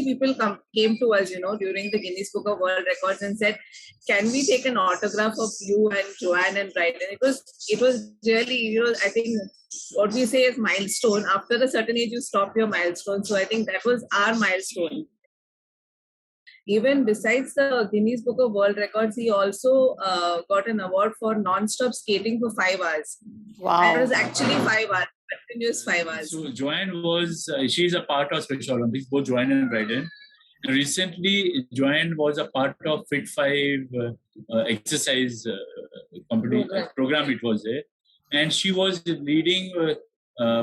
people came to us, during the Guinness Book of World Records and said, "Can we take an autograph of you and Joanne and Brydan?" It was really, I think what we say is milestone. After a certain age, you stop your milestone. So I think that was our milestone. Even besides the Guinness Book of World Records, he also got an award for non-stop skating for 5 hours. Wow. And it was actually 5 hours, continuous 5 hours. So Joanne she's a part of Special Olympics, both Joanne and Brydan. Recently, Joanne was a part of Fit 5 exercise program. It was there. And she was leading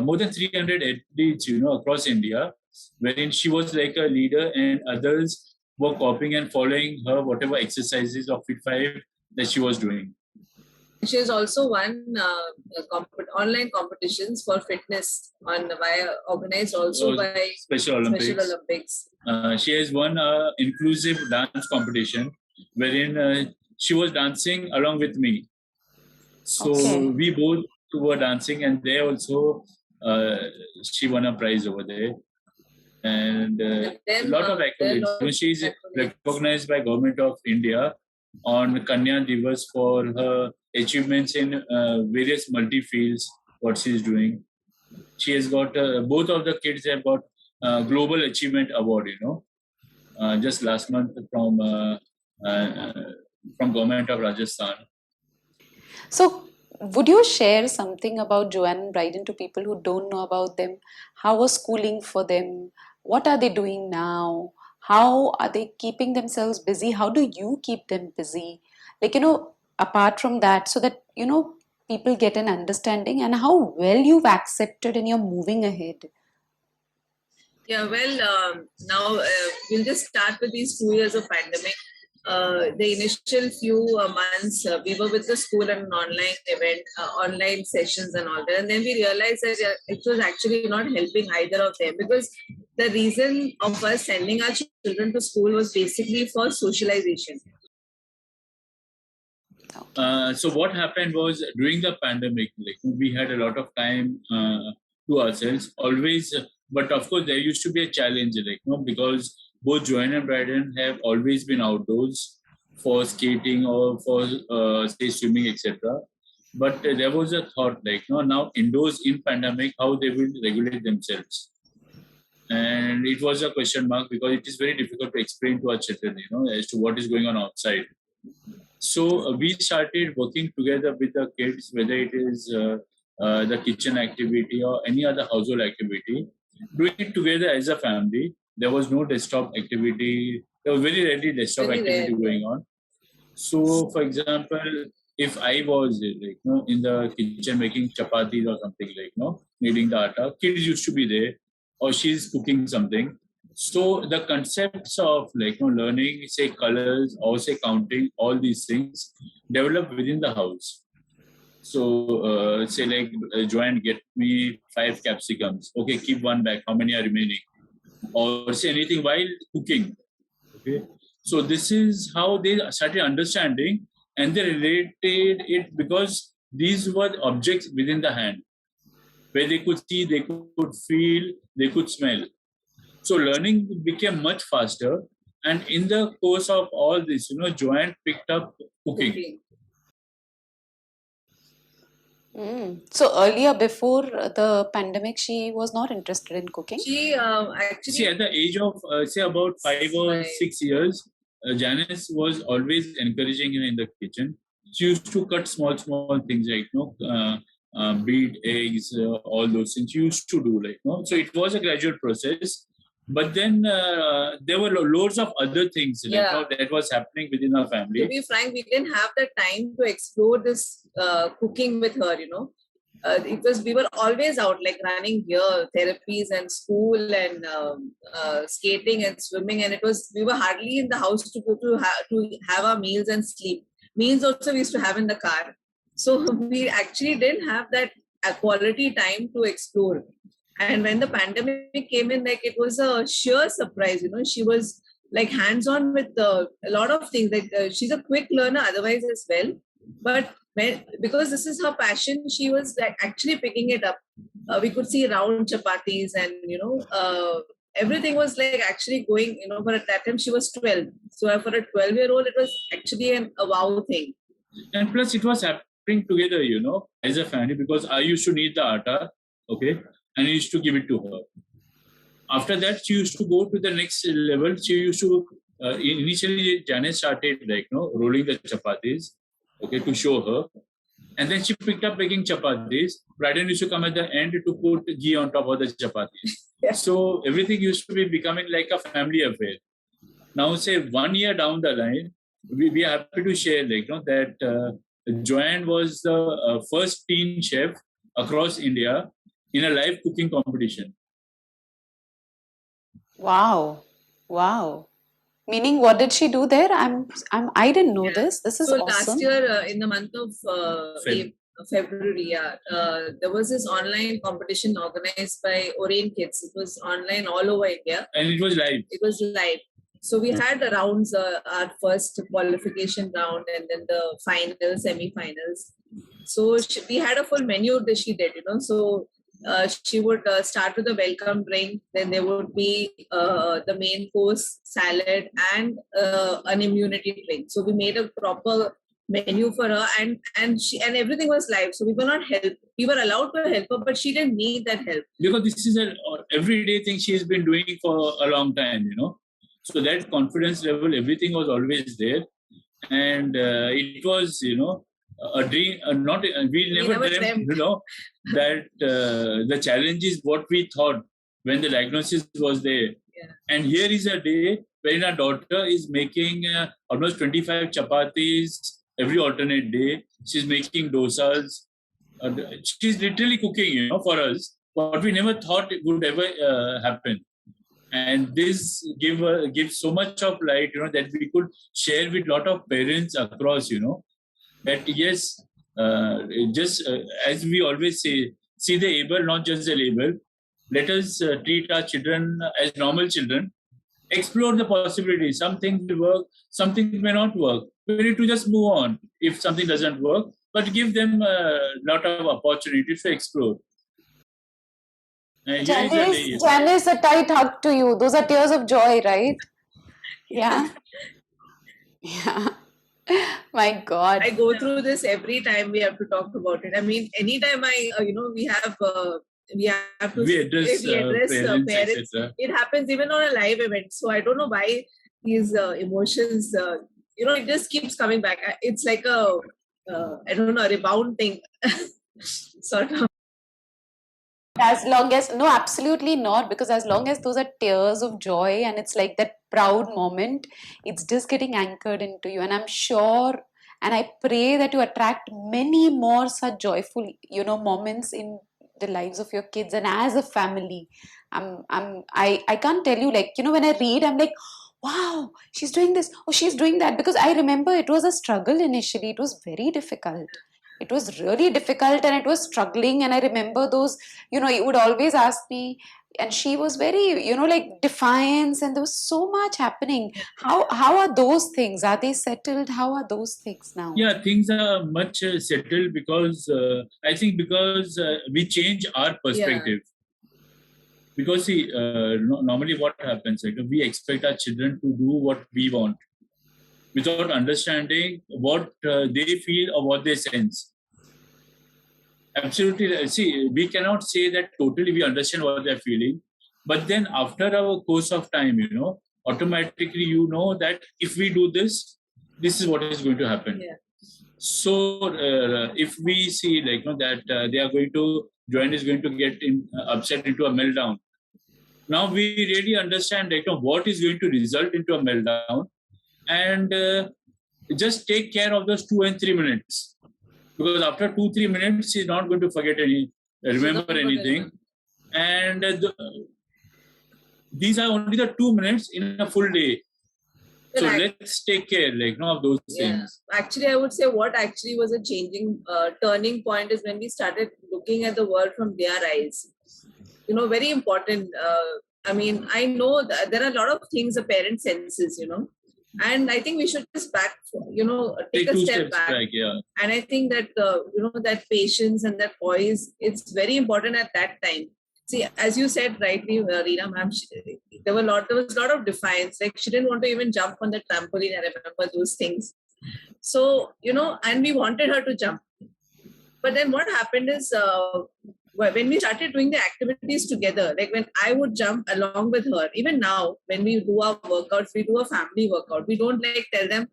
more than 300 athletes, across India, wherein she was like a leader and others were copying and following her, whatever exercises of Fit 5 that she was doing. She has also won online competitions for fitness organized also by Special Olympics. She has won an inclusive dance competition wherein she was dancing along with me. So we both were dancing, and there also she won a prize over there. And a lot of accolades. She is recognized by Government of India on Kanya Divas for her achievements in various multi-fields, what she is doing. She has got, both of the kids have got Global Achievement Award, just last month from Government of Rajasthan. So, would you share something about Joanne and Brydan to people who don't know about them? How was schooling for them? What are they doing now? How are they keeping themselves busy? How do you keep them busy? Apart from that, so that, people get an understanding and how well you've accepted and you're moving ahead. Yeah, well, now we'll just start with these 2 years of pandemic. The initial few months, we were with the school and an online event, online sessions and all that. And then we realized that it was actually not helping either of them, because the reason of us sending our children to school was basically for socialization. So what happened was, during the pandemic, we had a lot of time to ourselves, always. But of course, there used to be a challenge, because both Joanne and Brydan have always been outdoors for skating or for say swimming, etc. But there was a thought, now indoors in pandemic, how they will regulate themselves. And it was a question mark, because it is very difficult to explain to our children, as to what is going on outside. So we started working together with the kids, whether it is the kitchen activity or any other household activity, doing it together as a family. There was no desktop activity. There was very rarely desktop activity going on. So, for example, if I was in the kitchen making chapatis or something, kneading the atta, kids used to be there, or she's cooking something. So the concepts of learning, say colors or say counting, all these things develop within the house. So say Joanne, get me 5 capsicums. Okay, keep one back. How many are remaining? Or say anything while cooking. Okay, so this is how they started understanding, and they related it because these were objects within the hand, where they could see, they could feel, they could smell. So learning became much faster, and in the course of all this, Joanne picked up cooking. So earlier, before the pandemic, she was not interested in cooking? She actually... See, at the age of, say, about 5 or 6 years, Janice was always encouraging her in the kitchen. She used to cut small things beat eggs, all those things she used to do. So it was a gradual process. But then there were loads of other things that was happening within our family. To be frank, we didn't have the time to explore this cooking with her, because we were always out, running here, therapies and school and skating and swimming. And we were hardly in the house to have our meals and sleep. Meals also we used to have in the car. So we actually didn't have that quality time to explore. And when the pandemic came in, it was a sheer surprise. She was hands-on with a lot of things. She's a quick learner otherwise as well. But because this is her passion, she was actually picking it up. We could see round chapatis and, everything was like actually going, for at that time she was 12. So for a 12-year-old, it was actually a wow thing. And plus, it was happening together, as a family, because I used to knead the atta, okay, and I used to give it to her. After that, she used to go to the next level. She used to, initially, Janice started rolling the chapatis, okay, to show her. And then she picked up making chapatis. Brydan used to come at the end to put ghee on top of the chapatis. Yeah. So everything used to be becoming like a family affair. Now, say 1 year down the line, we are happy to share that Joanne was the first teen chef across India in a live cooking competition. Wow. Meaning, what did she do there? I didn't know this. This is so awesome. Last year, in the month of February, there was this online competition organized by Orient Kids. It was online all over India. And it was live. It was live. So we had the rounds, our first qualification round, and then the finals, semi-finals. So we had a full menu that she did, So she would start with a welcome drink. Then there would be the main course, salad, and an immunity drink. So we made a proper menu for her, and everything was live. So we were not we were allowed to help her, but she didn't need that help, because this is an everyday thing she has been doing for a long time, So that confidence level, everything was always there, and it was, a dream. We never dreamt, that the challenge is what we thought when the diagnosis was there. Yeah. And here is a day when our daughter is making almost 25 chapatis every alternate day. She's making dosas. She's literally cooking, for us. But we never thought it would ever happen. And this gives so much of light, that we could share with a lot of parents across, that yes, as we always say, see the able, not just the label. Let us treat our children as normal children. Explore the possibilities. Some things will work, some things may not work. We need to just move on if something doesn't work, but give them a lot of opportunities to explore. Janice, a tight hug to you. Those are tears of joy, right? Yeah. Yeah. My God. I go through this every time we have to talk about it. I mean, anytime we have to address parents. It happens even on a live event. So I don't know why these emotions, it just keeps coming back. It's like a rebound thing, sort of. As long as, no, absolutely not, because as long as those are tears of joy and it's like that proud moment, it's just getting anchored into you. And I'm sure, and I pray that you attract many more such joyful, moments in the lives of your kids and as a family. I can't tell you, when I read, I'm like, wow, she's doing this, oh, she's doing that, because I remember it was a struggle initially. It was very difficult. It was really difficult and it was struggling. And I remember those, you would always ask me, and she was very, defiance, and there was so much happening. How are those things? Are they settled? How are those things now? Yeah, things are much settled because I think we change our perspective. Yeah. Because see, normally what happens, we expect our children to do what we want, without understanding what they feel or what they sense. Absolutely. See, we cannot say that totally we understand what they're feeling. But then after a course of time, automatically that if we do this, this is what is going to happen. Yeah. So if we see that they are Joanne is going to get upset into a meltdown. Now we really understand what is going to result into a meltdown. And just take care of those 2 and 3 minutes, because after 2-3 minutes she's not going to remember anything. And these are only the 2 minutes in a full day. So let's take care of those things. Actually, I would say what actually was a turning point is when we started looking at the world from their eyes. Very important. I mean, I know that there are a lot of things a parent senses, and I think we should just take a step back. Yeah. And I think that, that patience and that poise, it's very important at that time. See, as you said rightly, Reena ma'am, there was a lot of defiance. Like she didn't want to even jump on the trampoline. I remember those things. So, and we wanted her to jump. But then what happened is when we started doing the activities together, like when I would jump along with her, even now, when we do our workouts, we do a family workout. We don't like tell them,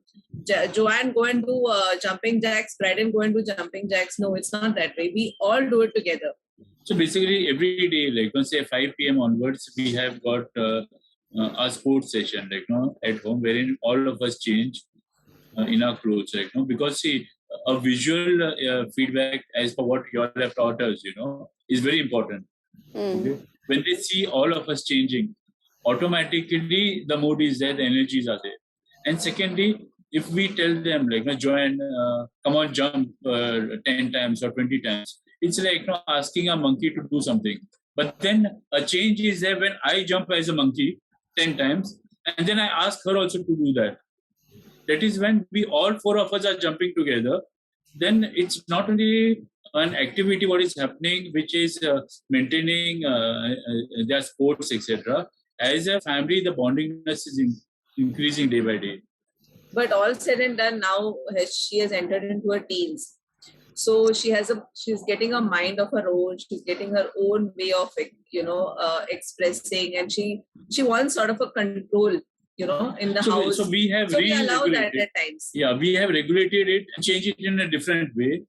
Joanne, go and do jumping jacks, Brydan, go and do jumping jacks. No, it's not that way. We all do it together. So basically, every day, like let's say 5 p.m. onwards, we have got a sports session, at home, wherein all of us change in our clothes, because see, a visual feedback as per what you all have taught us, is very important. Okay? When they see all of us changing, automatically the mood is there, the energies are there. And secondly, if we tell them, Joanne, come on, jump 10 times or 20 times, it's like asking a monkey to do something. But then a change is there when I jump as a monkey 10 times, and then I ask her also to do that. That is when we all four of us are jumping together. Then it's not only an activity what is happening, which is maintaining their sports, etc. As a family, the bondingness is increasing day by day. But all said and done, now she has entered into her teens. So she's getting a mind of her own. She's getting her own way of, expressing, and she wants sort of a control, in the house. So we have we allow that at times. Yeah, we have regulated it and changed it in a different way.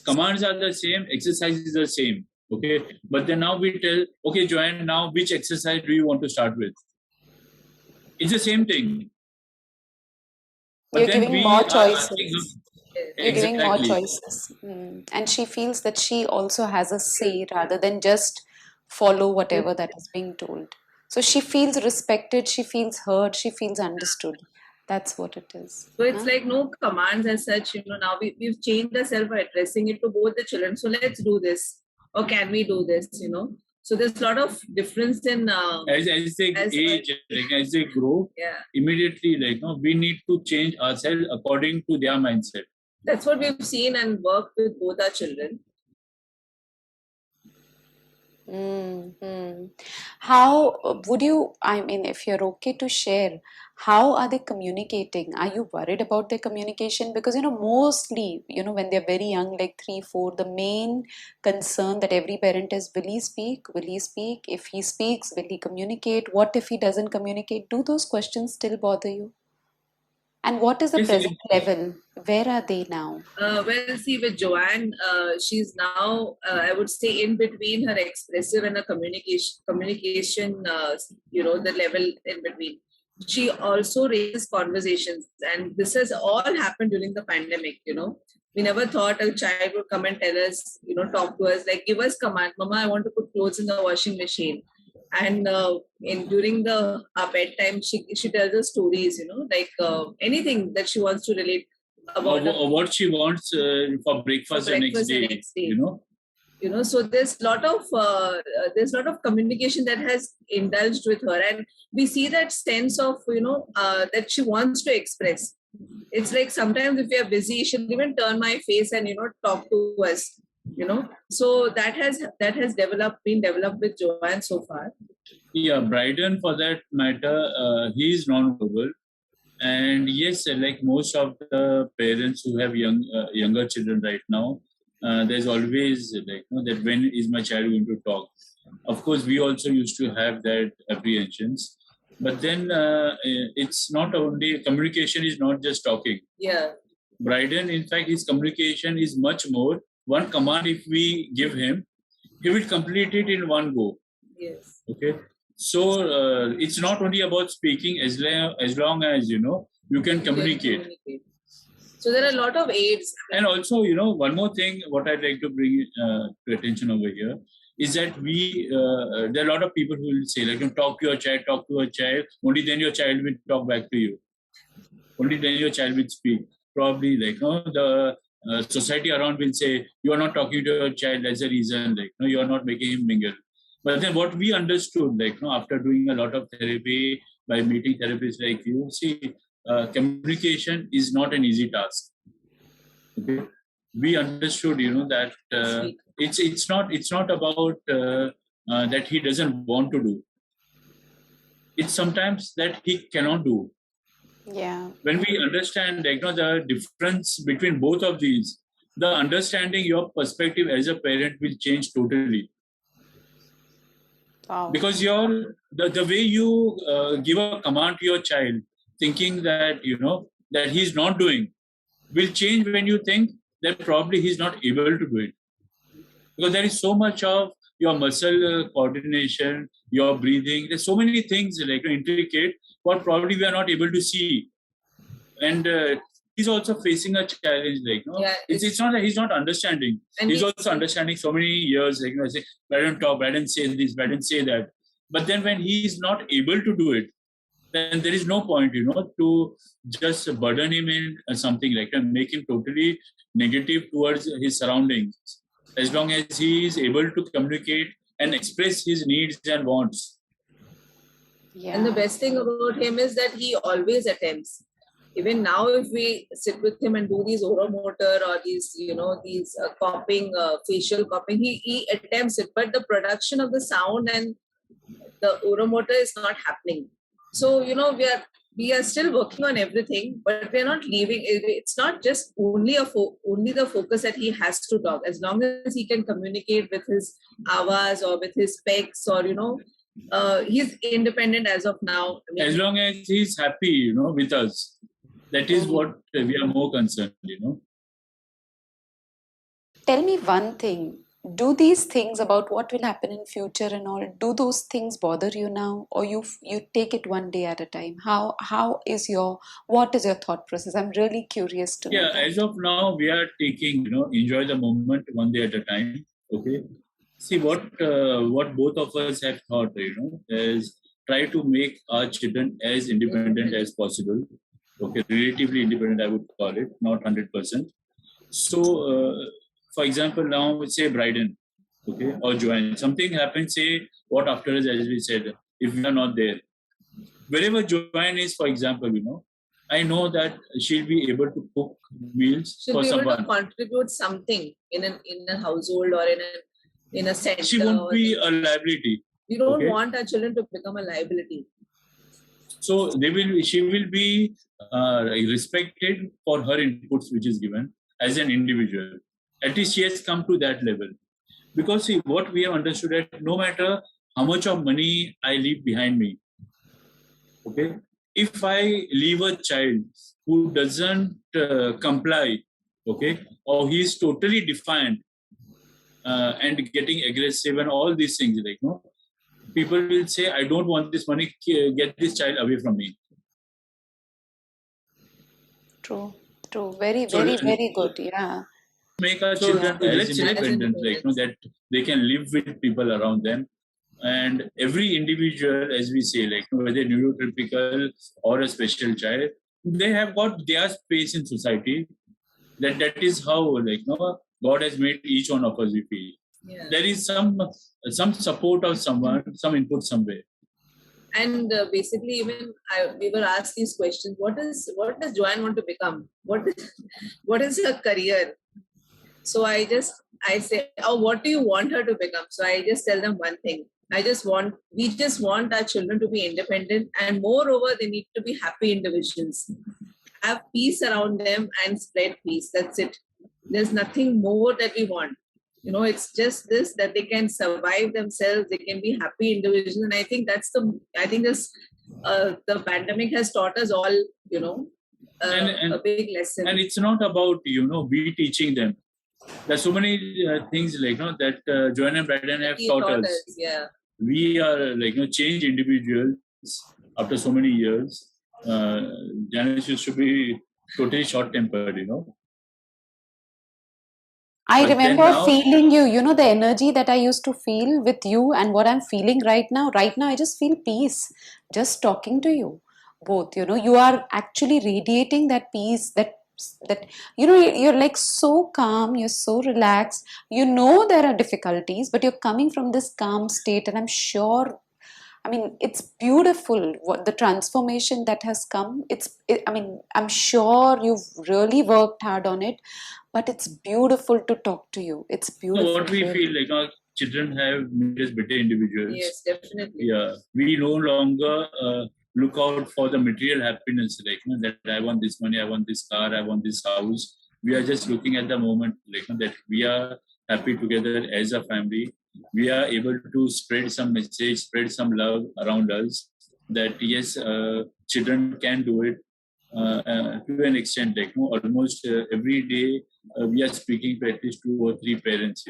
Commands are the same, exercises are the same. Okay, but then now we tell, okay, Joanne, now which exercise do you want to start with? It's the same thing. But you're giving more choices. You're giving more choices. And she feels that she also has a say rather than just follow whatever that is being told. So she feels respected, she feels heard, she feels understood. That's what it is. So it's like no commands as such, now we've changed ourselves by addressing it to both the children. So let's do this. Or can we do this, So there's a lot of difference in... as they age, as they grow, immediately, we need to change ourselves according to their mindset. That's what we've seen and worked with both our children. How would you, if you're okay to share, how are they communicating? Are you worried about their communication? Because, mostly, when they're very young, like 3, 4, the main concern that every parent is, will he speak? Will he speak? If he speaks, will he communicate? What if he doesn't communicate? Do those questions still bother you? And what is the present level? Where are they now? Well, see, with Joanne, she's now, I would say, in between her expressive and her communication, the level in between. She also raises conversations, and this has all happened during the pandemic, We never thought a child would come and tell us, talk to us, like, give us command, Mama, I want to put clothes in the washing machine. And during our bedtime, she tells us stories, like anything that she wants to relate about. Or what she wants for breakfast the next day. So there's lot of communication that has indulged with her, and we see that sense of that she wants to express. It's like sometimes if we are busy, she'll even turn my face and talk to us. So that has been developed with Joanne so far. Yeah, Brydan, for that matter, he is non-verbal, and yes, like most of the parents who have younger children right now, there's always that when is my child going to talk? Of course, we also used to have that apprehensions, but then it's not only communication is not just talking. Yeah, Brydan, in fact, his communication is much more. One command, if we give him, he will complete it in one go. Yes. Okay. So it's not only about speaking as long as, you can communicate. So there are a lot of aids. And also, one more thing, what I'd like to bring to attention over here is that there are a lot of people who will say, talk to a child, only then your child will talk back to you. Only then your child will speak. Probably, the society around will say, you are not talking to your child, that's the reason, you are not making him mingle. But then what we understood, after doing a lot of therapy, by meeting therapists like you, see, communication is not an easy task. Okay? We understood, that it's not about that he doesn't want to do. It's sometimes that he cannot do. Yeah. When we understand the difference between both of these, the understanding your perspective as a parent will change totally. Wow. Because the way you give a command to your child, thinking that that he's not doing, will change when you think that probably he's not able to do it. Because there is so much of your muscle coordination, your breathing. There's so many things like intricate what probably we are not able to see. And he's also facing a challenge. It's not that he's not understanding. He's also understanding so many years. I say, Brydan talk, Brydan say this, Brydan say that. But then when he is not able to do it, then there is no point, to just burden him in something like that, make him totally negative towards his surroundings. As long as he is able to communicate and express his needs and wants. Yeah. And the best thing about him is that he always attempts. Even now, if we sit with him and do these oromotor or these, these copying, facial copying, he attempts it. But the production of the sound and the oromotor is not happening. So, we are still working on everything, but we're not leaving. It's not just only only the focus that he has to talk. As long as he can communicate with his avas or with his pecs or, he's independent as of now. As long as he's happy, with us. That is what we are more concerned, Tell me one thing. Do these things about what will happen in future and all, do those things bother you now, or you take it one day at a time? What is your thought process? I'm really curious to know. Yeah, as of now, we are taking, enjoy the moment one day at a time. Okay. See what both of us have thought, is try to make our children as independent as possible. Okay, relatively independent, I would call it, not 100%. So, for example, now say Brydan, okay, or Joanne. Something happens, say what after us, as we said, if we are not there. Wherever Joanne is, for example, I know that she'll be able to cook meals for someone. She'll be able to contribute something in a household or in a center. She won't be a liability. We don't want our children to become a liability. So she will be respected for her inputs which is given as an individual. At least she has come to that level. Because see, what we have understood that no matter how much of money I leave behind me, okay, if I leave a child who doesn't comply, okay, or he is totally defiant and getting aggressive and all these things, people will say, I don't want this money, get this child away from me. True. Very good. Yeah. Make our children independent, that they can live with people around them. And every individual, as we say, whether neurotypical or a special child, they have got their space in society. That is how, God has made each one of us, we feel. Yeah. There is some support of someone, some input somewhere. And basically, even we were asked these questions: what does Joanne want to become? What is her career? So I say, what do you want her to become? So I just tell them one thing: we just want our children to be independent, and moreover, they need to be happy individuals. Have peace around them and spread peace. That's it. There's nothing more that we want. It's just this, that they can survive themselves, they can be happy individuals. And I think the pandemic has taught us all, a big lesson. And it's not about, we teaching them. There's so many things that Joanne and Brydan have taught us. Yeah. We are changed individuals after so many years. Janice used to be totally short-tempered, I remember feeling you, the energy that I used to feel with you and what I'm feeling right now. Right now, I just feel peace just talking to you both. You are actually radiating that peace, that you're like so calm, you're so relaxed. There are difficulties, but you're coming from this calm state, and I'm sure, it's beautiful what the transformation that has come. I'm sure you've really worked hard on it, but it's beautiful to talk to you. It's beautiful. So what we feel children have made us better individuals. Yes, definitely. Yeah, we no longer look out for the material happiness, like that I want this money, I want this car, I want this house. We are just looking at the moment, like that we are happy together as a family. We are able to spread some message, spread some love around us. That yes, children can do it to an extent. Like almost every day we are speaking to at least 2 or 3 parents.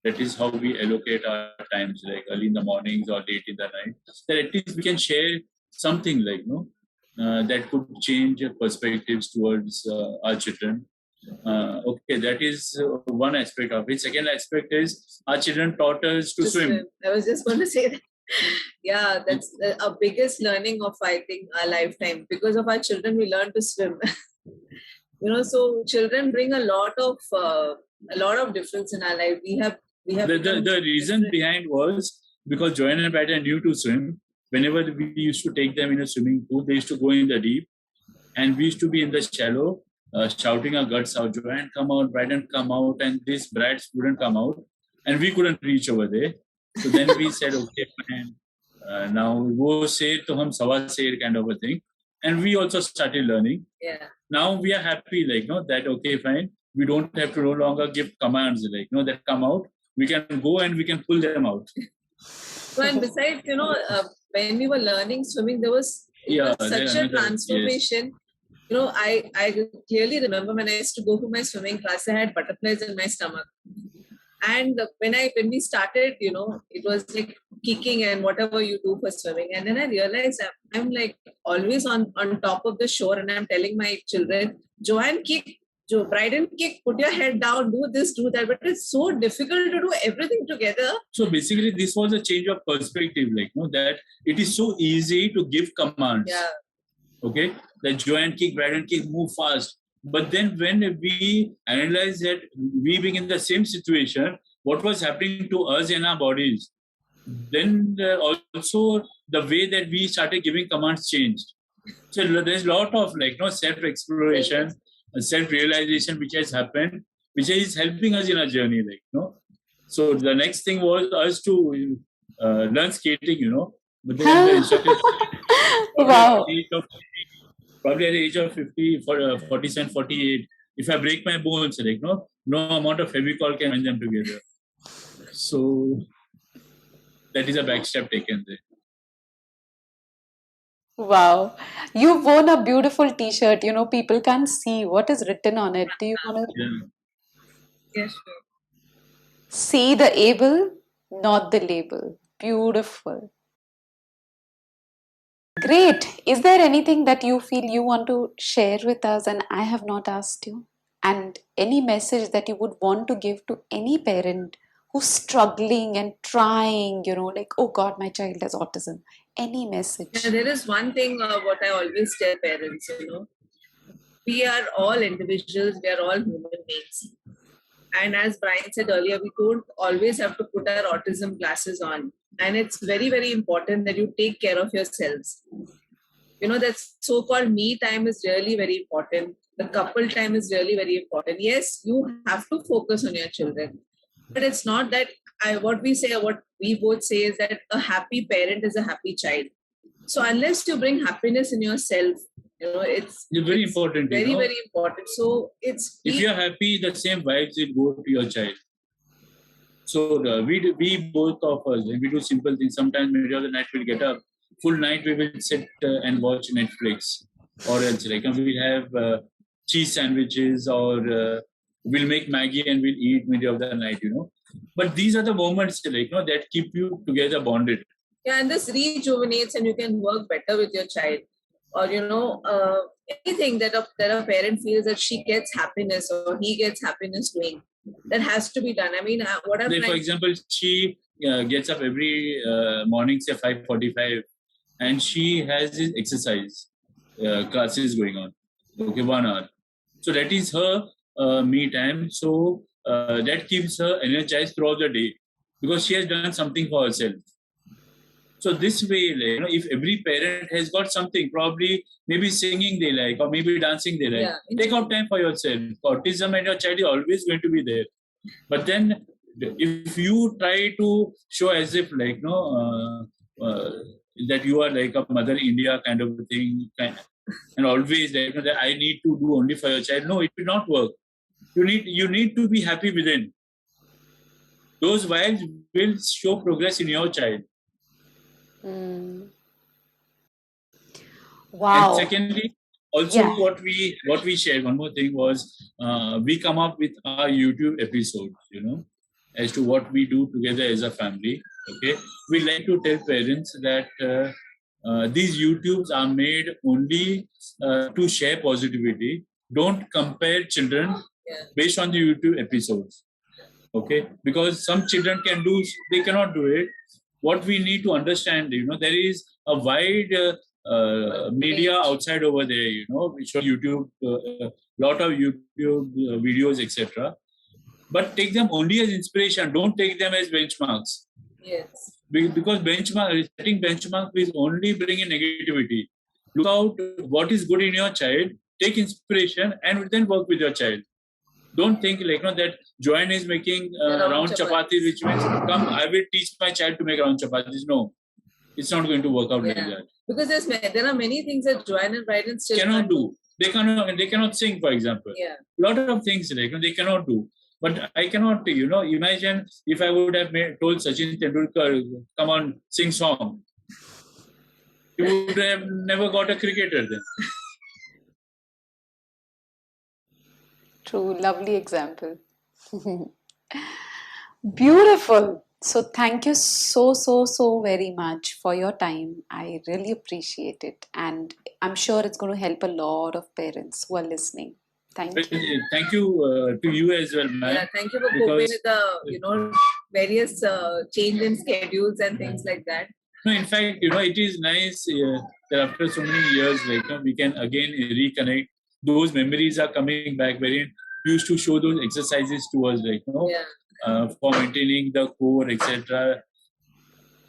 That is how we allocate our times, like early in the mornings or late in the night. That at least we can share something like that could change perspectives towards our children. Okay, that is one aspect of it. Second aspect is our children taught us to swim. I was just going to say that. Yeah, that's our biggest learning of, I think, our lifetime. Because of our children, we learn to swim. So children bring a lot of difference in our life. We have the reason behind was because Joanne and Brydan knew to swim. Whenever we used to take them in a swimming pool, they used to go in the deep, and we used to be in the shallow, shouting our guts out. Joanne, come out! Brydan, come out! And these brats wouldn't come out, and we couldn't reach over there. So then we said, okay, fine. Now wo ser to hum sawa ser kind of a thing, and we also started learning. Yeah. Now we are happy, that okay, fine. We don't have to no longer give commands, that come out. We can go and we can pull them out. Well, and besides, when we were learning swimming, there was such a transformation. Yes. I clearly remember when I used to go for my swimming class, I had butterflies in my stomach. And when we started, it was like kicking and whatever you do for swimming. And then I realized I'm like always on top of the shore, and I'm telling my children, Joanne, kick. Brydan, kick, put your head down, do this, do that. But it's so difficult to do everything together. So basically, this was a change of perspective, that it is so easy to give commands. Yeah. Okay, that Joanne kick, Brydan kick, move fast. But then when we analyze that we being in the same situation, what was happening to us in our bodies, then also the way that we started giving commands changed. So there's a lot of self-exploration, self-realization which has happened, which is helping us in our journey. So the next thing was us to learn skating, But then the instructor wow. Probably at the age of 50, 47, 48, if I break my bones, no amount of Fevicol can bind them together. So that is a back step taken there. Wow. You've worn a beautiful t-shirt. People can't see what is written on it. Do you want to? Yeah. Yes, sure. See the able, not the label. Beautiful. Great. Is there anything that you feel you want to share with us and I have not asked you? And any message that you would want to give to any parent who's struggling and trying, oh God, my child has autism. Any message? Yeah, there is one thing what I always tell parents, we are all individuals, we are all human beings. And as Bryne said earlier, we don't always have to put our autism glasses on. And it's very, very important that you take care of yourselves. That so-called me time is really very important. The couple time is really very important. Yes, you have to focus on your children. But it's not that what we both say is that a happy parent is a happy child. So unless you bring happiness in yourself, it's very important. Very, very important. So if you're happy, the same vibes will go to your child. So we both of us, we do simple things. Sometimes middle of the night we'll get up. Full night we will sit and watch Netflix. Or else we'll have cheese sandwiches, or we'll make Maggie and we'll eat middle of the night, But these are the moments that keep you together bonded. Yeah, and this rejuvenates and you can work better with your child. Or, anything that a parent feels that she gets happiness or he gets happiness doing, that has to be done. I mean, for example, she gets up every morning, say 5:45, and she has this exercise classes going on. Okay, 1 hour. So that is her me time. So that keeps her energized throughout the day because she has done something for herself. So this way, if every parent has got something, probably maybe singing they like or maybe dancing they like, take out time for yourself. Autism and your child is always going to be there. But then if you try to show as if like that you are like a Mother India kind of a thing, and always like, that I need to do only for your child. No, it will not work. You need to be happy within. Those vibes will show progress in your child. Wow. And secondly, also what we shared, one more thing was we come up with our YouTube episodes, as to what we do together as a family. Okay, we like to tell parents that these YouTubes are made only to share positivity. Don't compare children based on the YouTube episodes. Okay, because some children they cannot do it. What we need to understand, there is a wide media outside over there, which are YouTube, lot of YouTube videos, etc. But take them only as inspiration. Don't take them as benchmarks. Yes. Because setting benchmark is only bringing negativity. Look out what is good in your child, take inspiration, and then work with your child. Don't think like that Joanne is making round chapatis, which means come, I will teach my child to make round chapatis. No, it's not going to work out like that. Because there are many things that Joanne and Brydan still cannot do. They cannot sing, for example. Yeah. A lot of things like they cannot do. But I cannot, imagine if I would have told Sachin Tendulkar, come on, sing song. He would have never got a cricketer then. True, lovely example. Beautiful. So thank you so very much for your time. I really appreciate it. And I'm sure it's going to help a lot of parents who are listening. Thank you. Thank you to you as well, ma'am. Yeah, thank you for coping with the, various change in schedules and things like that. No, in fact, it is nice that after so many years, we can again reconnect. Those memories are coming back. Wherein you used to show those exercises to us, for maintaining the core, etc.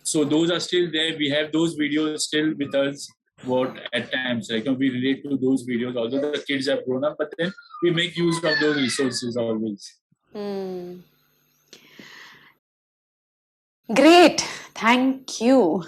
So those are still there. We have those videos still with us. What at times, we relate to those videos, although the kids have grown up, but then we make use of those resources always. Great. Thank you.